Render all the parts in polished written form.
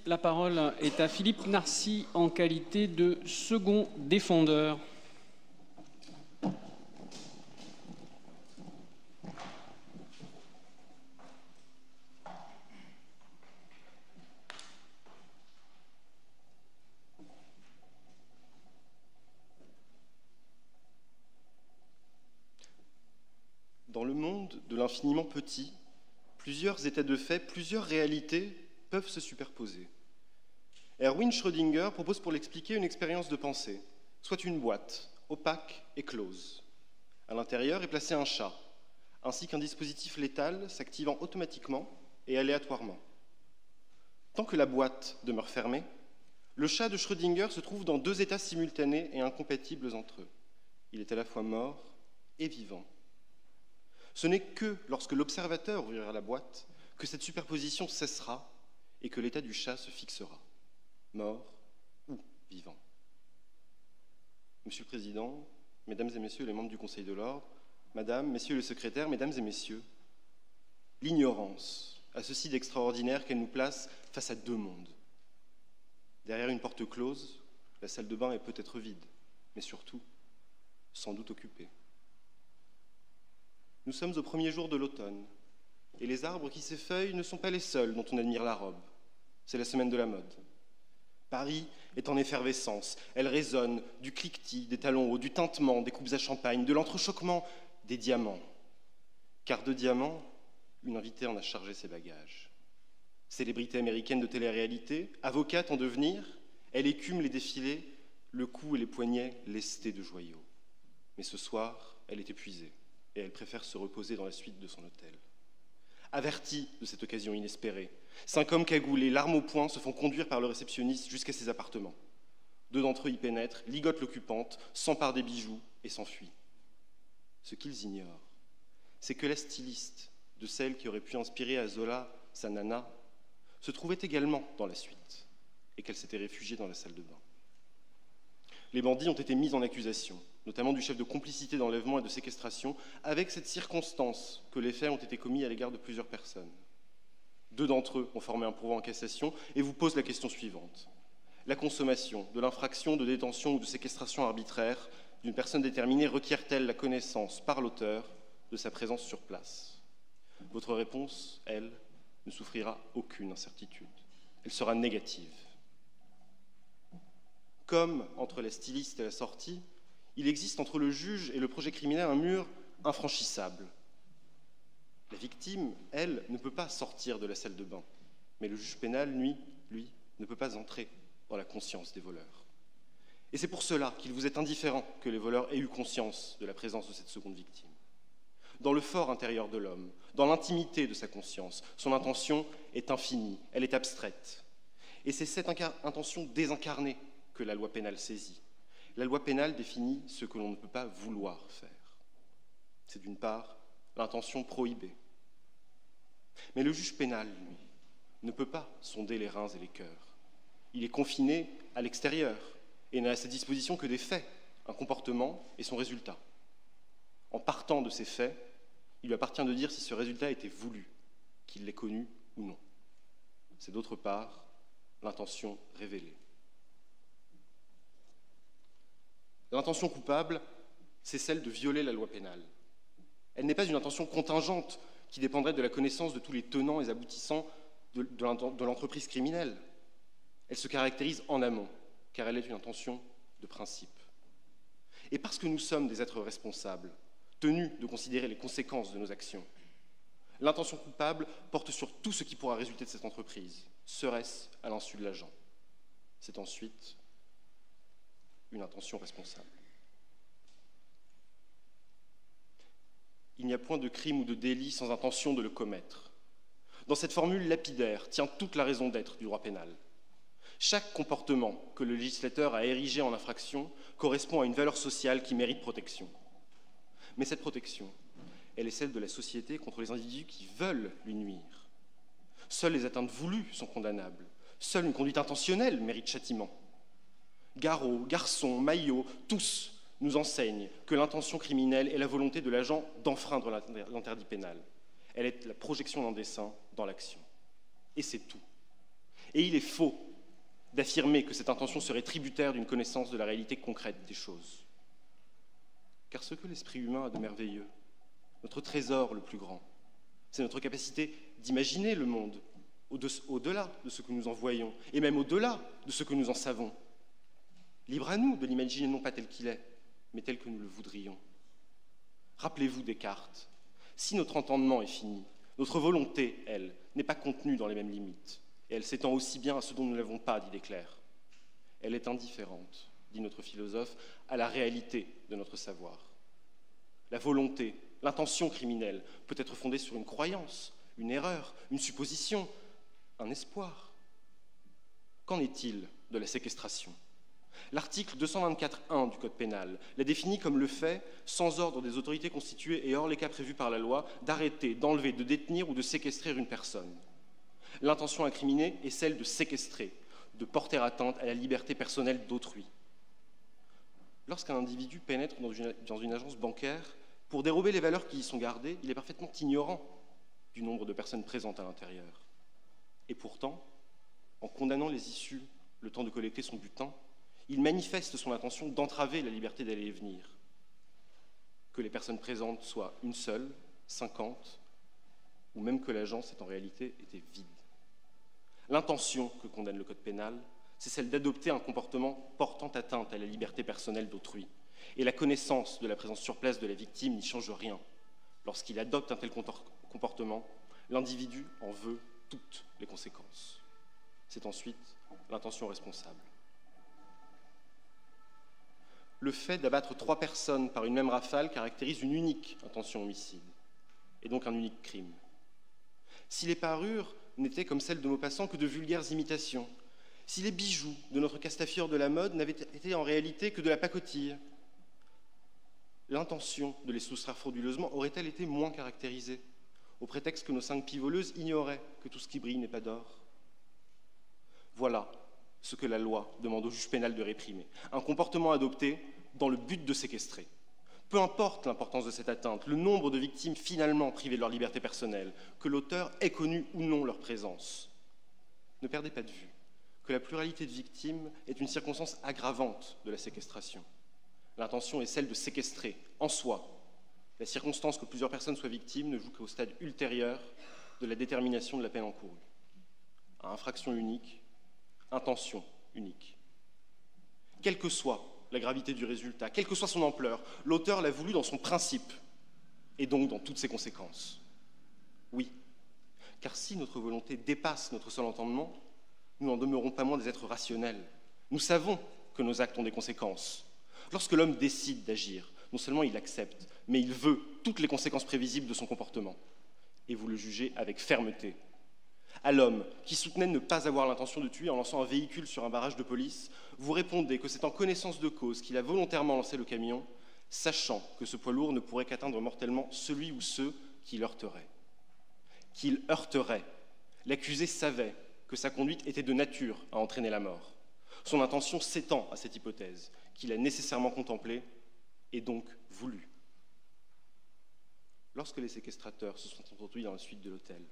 La parole est à Philippe Narcy en qualité de second défendeur. Dans le monde de l'infiniment petit, plusieurs états de fait, plusieurs réalités peuvent se superposer. Erwin Schrödinger propose pour l'expliquer une expérience de pensée, soit une boîte, opaque et close. À l'intérieur est placé un chat, ainsi qu'un dispositif létal s'activant automatiquement et aléatoirement. Tant que la boîte demeure fermée, le chat de Schrödinger se trouve dans deux états simultanés et incompatibles entre eux. Il est à la fois mort et vivant. Ce n'est que lorsque l'observateur ouvrira la boîte que cette superposition cessera et que l'état du chat se fixera, mort ou vivant. Monsieur le Président, Mesdames et Messieurs les membres du Conseil de l'Ordre, Madame, Messieurs les secrétaires, Mesdames et Messieurs, l'ignorance a ceci d'extraordinaire qu'elle nous place face à deux mondes. Derrière une porte close, la salle de bain est peut-être vide, mais surtout, sans doute occupée. Nous sommes au premier jour de l'automne, et les arbres qui s'effeuillent ne sont pas les seuls dont on admire la robe. C'est la semaine de la mode. Paris est en effervescence, elle résonne du cliquetis, des talons hauts, du tintement, des coupes à champagne, de l'entrechoquement des diamants. Car de diamants, une invitée en a chargé ses bagages. Célébrité américaine de télé-réalité, avocate en devenir, elle écume les défilés, le cou et les poignets lestés de joyaux. Mais ce soir, elle est épuisée. Et elle préfère se reposer dans la suite de son hôtel. Avertie de cette occasion inespérée, 5 hommes cagoulés, l'arme au poing, se font conduire par le réceptionniste jusqu'à ses appartements. 2 d'entre eux y pénètrent, ligotent l'occupante, s'emparent des bijoux et s'enfuient. Ce qu'ils ignorent, c'est que la styliste de celle qui aurait pu inspirer à Zola sa nana se trouvait également dans la suite et qu'elle s'était réfugiée dans la salle de bain. Les bandits ont été mis en accusation, notamment du chef de complicité d'enlèvement et de séquestration, avec cette circonstance que les faits ont été commis à l'égard de plusieurs personnes. 2 d'entre eux ont formé un pourvoi en cassation et vous posent la question suivante. La consommation de l'infraction de détention ou de séquestration arbitraire d'une personne déterminée requiert-elle la connaissance par l'auteur de sa présence sur place? Votre réponse, elle, ne souffrira aucune incertitude. Elle sera négative. Comme entre la styliste et la sortie, il existe entre le juge et le projet criminel un mur infranchissable. La victime, elle, ne peut pas sortir de la salle de bain, mais le juge pénal, lui, ne peut pas entrer dans la conscience des voleurs. Et c'est pour cela qu'il vous est indifférent que les voleurs aient eu conscience de la présence de cette seconde victime. Dans le fort intérieur de l'homme, dans l'intimité de sa conscience, son intention est infinie, elle est abstraite. Et c'est cette intention désincarnée que la loi pénale saisit. La loi pénale définit ce que l'on ne peut pas vouloir faire. C'est d'une part l'intention prohibée. Mais le juge pénal, lui, ne peut pas sonder les reins et les cœurs. Il est confiné à l'extérieur et n'a à sa disposition que des faits, un comportement et son résultat. En partant de ces faits, il lui appartient de dire si ce résultat était voulu, qu'il l'ait connu ou non. C'est d'autre part l'intention révélée. L'intention coupable, c'est celle de violer la loi pénale. Elle n'est pas une intention contingente qui dépendrait de la connaissance de tous les tenants et aboutissants de l'entreprise criminelle. Elle se caractérise en amont, car elle est une intention de principe. Et parce que nous sommes des êtres responsables, tenus de considérer les conséquences de nos actions, l'intention coupable porte sur tout ce qui pourra résulter de cette entreprise, serait-ce à l'insu de l'agent. C'est ensuite une intention responsable. Il n'y a point de crime ou de délit sans intention de le commettre. Dans cette formule lapidaire tient toute la raison d'être du droit pénal. Chaque comportement que le législateur a érigé en infraction correspond à une valeur sociale qui mérite protection. Mais cette protection, elle est celle de la société contre les individus qui veulent lui nuire. Seules les atteintes voulues sont condamnables. Seule une conduite intentionnelle mérite châtiment. Garot, Garçon, Maillot, tous nous enseignent que l'intention criminelle est la volonté de l'agent d'enfreindre l'interdit pénal. Elle est la projection d'un dessein dans l'action. Et c'est tout. Et il est faux d'affirmer que cette intention serait tributaire d'une connaissance de la réalité concrète des choses. Car ce que l'esprit humain a de merveilleux, notre trésor le plus grand, c'est notre capacité d'imaginer le monde au-delà de ce que nous en voyons, et même au-delà de ce que nous en savons. Libre à nous de l'imaginer non pas tel qu'il est, mais tel que nous le voudrions. Rappelez-vous Descartes, si notre entendement est fini, notre volonté, elle, n'est pas contenue dans les mêmes limites, et elle s'étend aussi bien à ce dont nous n'avons pas d'idée claire. Elle est indifférente, dit notre philosophe, à la réalité de notre savoir. La volonté, l'intention criminelle peut être fondée sur une croyance, une erreur, une supposition, un espoir. Qu'en est-il de la séquestration ? L'article 224.1 du Code pénal la définit comme le fait, sans ordre des autorités constituées et hors les cas prévus par la loi, d'arrêter, d'enlever, de détenir ou de séquestrer une personne. L'intention incriminée est celle de séquestrer, de porter atteinte à la liberté personnelle d'autrui. Lorsqu'un individu pénètre dans une agence bancaire, pour dérober les valeurs qui y sont gardées, il est parfaitement ignorant du nombre de personnes présentes à l'intérieur. Et pourtant, en condamnant les issues, le temps de collecter son butin, il manifeste son intention d'entraver la liberté d'aller et venir. Que les personnes présentes soient une seule, 50, ou même que l'agence en réalité était vide. L'intention que condamne le Code pénal, c'est celle d'adopter un comportement portant atteinte à la liberté personnelle d'autrui. Et la connaissance de la présence sur place de la victime n'y change rien. Lorsqu'il adopte un tel comportement, l'individu en veut toutes les conséquences. C'est ensuite l'intention responsable. Le fait d'abattre 3 personnes par une même rafale caractérise une unique intention homicide, et donc un unique crime. Si les parures n'étaient comme celles de Maupassant que de vulgaires imitations, si les bijoux de notre Castafiore de la mode n'avaient été en réalité que de la pacotille, l'intention de les soustraire frauduleusement aurait-elle été moins caractérisée, au prétexte que nos 5 pivoleuses ignoraient que tout ce qui brille n'est pas d'or ? Voilà ce que la loi demande au juge pénal de réprimer. Un comportement adopté dans le but de séquestrer. Peu importe l'importance de cette atteinte, le nombre de victimes finalement privées de leur liberté personnelle, que l'auteur ait connu ou non leur présence. Ne perdez pas de vue que la pluralité de victimes est une circonstance aggravante de la séquestration. L'intention est celle de séquestrer, en soi. La circonstance que plusieurs personnes soient victimes ne joue qu'au stade ultérieur de la détermination de la peine encourue. À infraction unique, intention unique. Quelle que soit la gravité du résultat, quelle que soit son ampleur, l'auteur l'a voulu dans son principe, et donc dans toutes ses conséquences. Oui, car si notre volonté dépasse notre seul entendement, nous n'en demeurons pas moins des êtres rationnels. Nous savons que nos actes ont des conséquences. Lorsque l'homme décide d'agir, non seulement il accepte, mais il veut toutes les conséquences prévisibles de son comportement. Et vous le jugez avec fermeté. À l'homme qui soutenait ne pas avoir l'intention de tuer en lançant un véhicule sur un barrage de police, vous répondez que c'est en connaissance de cause qu'il a volontairement lancé le camion, sachant que ce poids lourd ne pourrait qu'atteindre mortellement celui ou ceux qui l'heurteraient. Qu'il heurterait. L'accusé savait que sa conduite était de nature à entraîner la mort. Son intention s'étend à cette hypothèse, qu'il a nécessairement contemplée et donc voulue. Lorsque les séquestrateurs se sont introduits dans la suite de l'hôtel,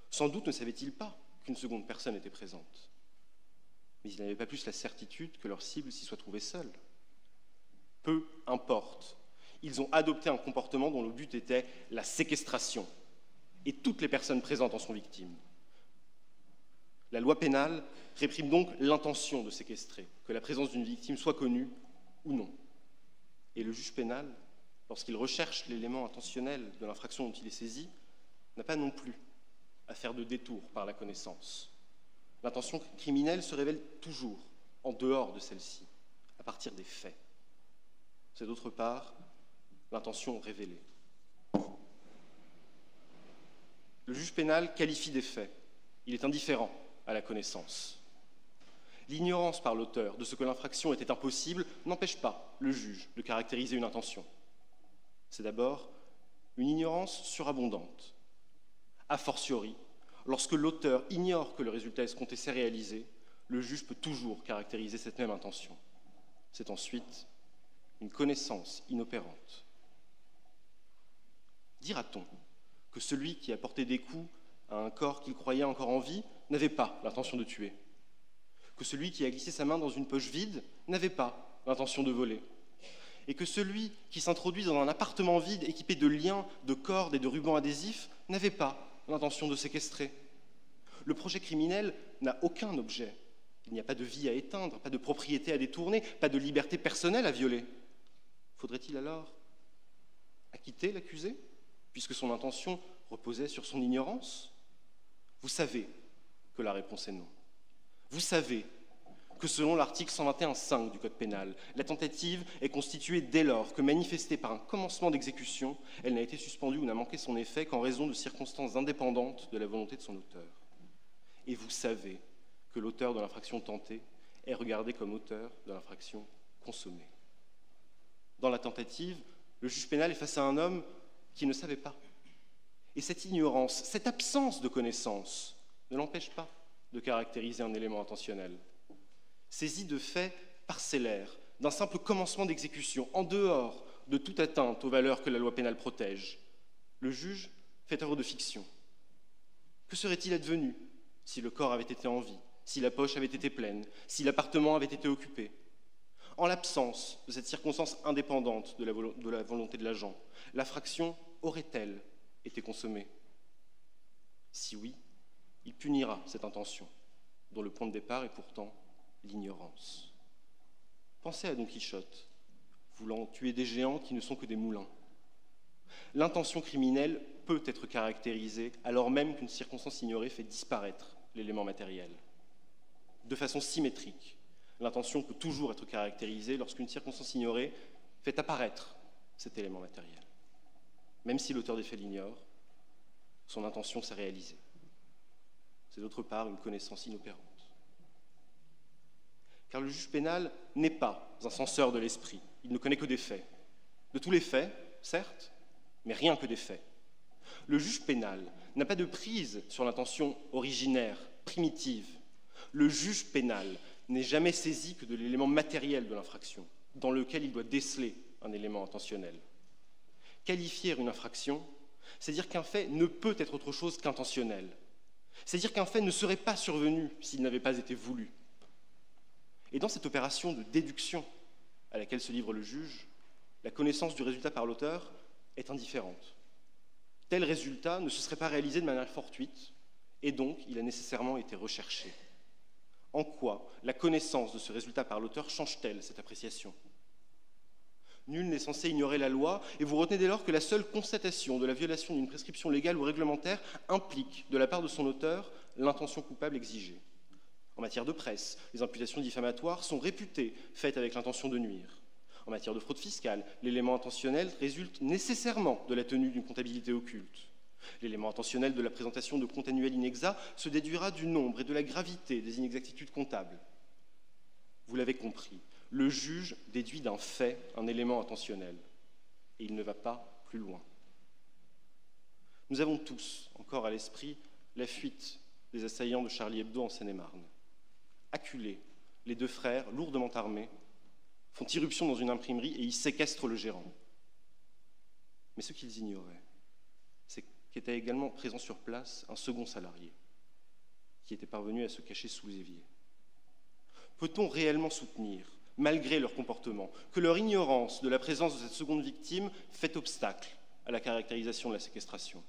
sans doute ne savaient-ils pas qu'une seconde personne était présente. Mais ils n'avaient pas plus la certitude que leur cible s'y soit trouvée seule. Peu importe. Ils ont adopté un comportement dont le but était la séquestration. Et toutes les personnes présentes en sont victimes. La loi pénale réprime donc l'intention de séquestrer, que la présence d'une victime soit connue ou non. Et le juge pénal, lorsqu'il recherche l'élément intentionnel de l'infraction dont il est saisi, n'a pas non plus à faire de détour par la connaissance. L'intention criminelle se révèle toujours en dehors de celle-ci, à partir des faits. C'est d'autre part l'intention révélée. Le juge pénal qualifie des faits. Il est indifférent à la connaissance. L'ignorance par l'auteur de ce que l'infraction était impossible n'empêche pas le juge de caractériser une intention. C'est d'abord une ignorance surabondante. A fortiori, lorsque l'auteur ignore que le résultat escompté s'est réalisé, le juge peut toujours caractériser cette même intention. C'est ensuite une connaissance inopérante. Dira-t-on que celui qui a porté des coups à un corps qu'il croyait encore en vie n'avait pas l'intention de tuer, que celui qui a glissé sa main dans une poche vide n'avait pas l'intention de voler, et que celui qui s'introduit dans un appartement vide équipé de liens, de cordes et de rubans adhésifs n'avait pas l'intention de séquestrer. Le projet criminel n'a aucun objet. Il n'y a pas de vie à éteindre, pas de propriété à détourner, pas de liberté personnelle à violer. Faudrait-il alors acquitter l'accusé, puisque son intention reposait sur son ignorance? Vous savez que la réponse est non. Vous savez que selon l'article 121.5 du Code pénal, la tentative est constituée dès lors que, manifestée par un commencement d'exécution, elle n'a été suspendue ou n'a manqué son effet qu'en raison de circonstances indépendantes de la volonté de son auteur. Et vous savez que l'auteur de l'infraction tentée est regardé comme auteur de l'infraction consommée. Dans la tentative, le juge pénal est face à un homme qui ne savait pas. Et cette ignorance, cette absence de connaissance ne l'empêche pas de caractériser un élément intentionnel. Saisi de faits parcellaires, d'un simple commencement d'exécution, en dehors de toute atteinte aux valeurs que la loi pénale protège, le juge fait œuvre de fiction. Que serait-il advenu si le corps avait été en vie, si la poche avait été pleine, si l'appartement avait été occupé? En l'absence de cette circonstance indépendante de la volonté de l'agent, l'infraction aurait-elle été consommée? Si oui, il punira cette intention, dont le point de départ est pourtant l'ignorance. Pensez à Don Quichotte, voulant tuer des géants qui ne sont que des moulins. L'intention criminelle peut être caractérisée alors même qu'une circonstance ignorée fait disparaître l'élément matériel. De façon symétrique, l'intention peut toujours être caractérisée lorsqu'une circonstance ignorée fait apparaître cet élément matériel. Même si l'auteur des faits l'ignore, son intention s'est réalisée. C'est d'autre part une connaissance inopérante. Car le juge pénal n'est pas un censeur de l'esprit, il ne connaît que des faits. De tous les faits, certes, mais rien que des faits. Le juge pénal n'a pas de prise sur l'intention originaire, primitive. Le juge pénal n'est jamais saisi que de l'élément matériel de l'infraction, dans lequel il doit déceler un élément intentionnel. Qualifier une infraction, c'est dire qu'un fait ne peut être autre chose qu'intentionnel. C'est dire qu'un fait ne serait pas survenu s'il n'avait pas été voulu. Et dans cette opération de déduction à laquelle se livre le juge, la connaissance du résultat par l'auteur est indifférente. Tel résultat ne se serait pas réalisé de manière fortuite, et donc il a nécessairement été recherché. En quoi la connaissance de ce résultat par l'auteur change-t-elle cette appréciation? Nul n'est censé ignorer la loi, et vous retenez dès lors que la seule constatation de la violation d'une prescription légale ou réglementaire implique, de la part de son auteur, l'intention coupable exigée. En matière de presse, les imputations diffamatoires sont réputées faites avec l'intention de nuire. En matière de fraude fiscale, l'élément intentionnel résulte nécessairement de la tenue d'une comptabilité occulte. L'élément intentionnel de la présentation de comptes annuels inexacts se déduira du nombre et de la gravité des inexactitudes comptables. Vous l'avez compris, le juge déduit d'un fait un élément intentionnel, et il ne va pas plus loin. Nous avons tous encore à l'esprit la fuite des assaillants de Charlie Hebdo en Seine-et-Marne. Acculés, les deux frères, lourdement armés, font irruption dans une imprimerie et y séquestrent le gérant. Mais ce qu'ils ignoraient, c'est qu'était également présent sur place un second salarié, qui était parvenu à se cacher sous l'évier. Peut-on réellement soutenir, malgré leur comportement, que leur ignorance de la présence de cette seconde victime fait obstacle à la caractérisation de la séquestration?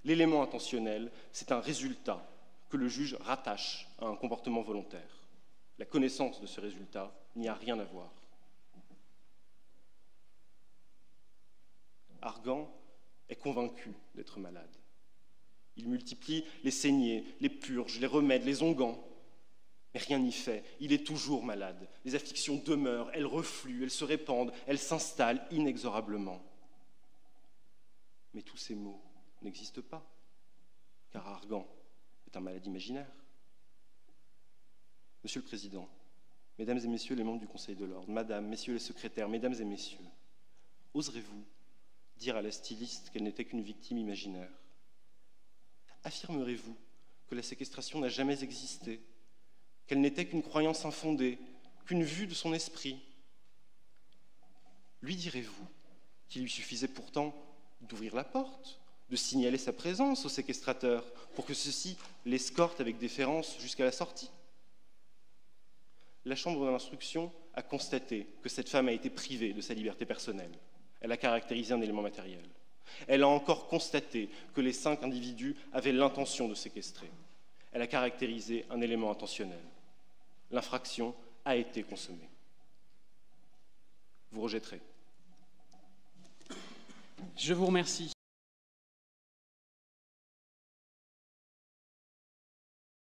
L'élément intentionnel, c'est un résultat que le juge rattache à un comportement volontaire. La connaissance de ce résultat n'y a rien à voir. Argan est convaincu d'être malade. Il multiplie les saignées, les purges, les remèdes, les onguents. Mais rien n'y fait, il est toujours malade. Les afflictions demeurent, elles refluent, elles se répandent, elles s'installent inexorablement. Mais tous ces maux n'existent pas, car Argan est un malade imaginaire. Monsieur le Président, Mesdames et Messieurs les membres du Conseil de l'Ordre, Madame, Messieurs les secrétaires, Mesdames et Messieurs, oserez-vous dire à la styliste qu'elle n'était qu'une victime imaginaire? Affirmerez-vous que la séquestration n'a jamais existé, qu'elle n'était qu'une croyance infondée, qu'une vue de son esprit? Lui direz-vous qu'il lui suffisait pourtant d'ouvrir la porte, de signaler sa présence au séquestrateur pour que ceux-ci l'escortent avec déférence jusqu'à la sortie. La chambre de l'instruction a constaté que cette femme a été privée de sa liberté personnelle. Elle a caractérisé un élément matériel. Elle a encore constaté que les 5 individus avaient l'intention de séquestrer. Elle a caractérisé un élément intentionnel. L'infraction a été consommée. Vous rejetterez. Je vous remercie.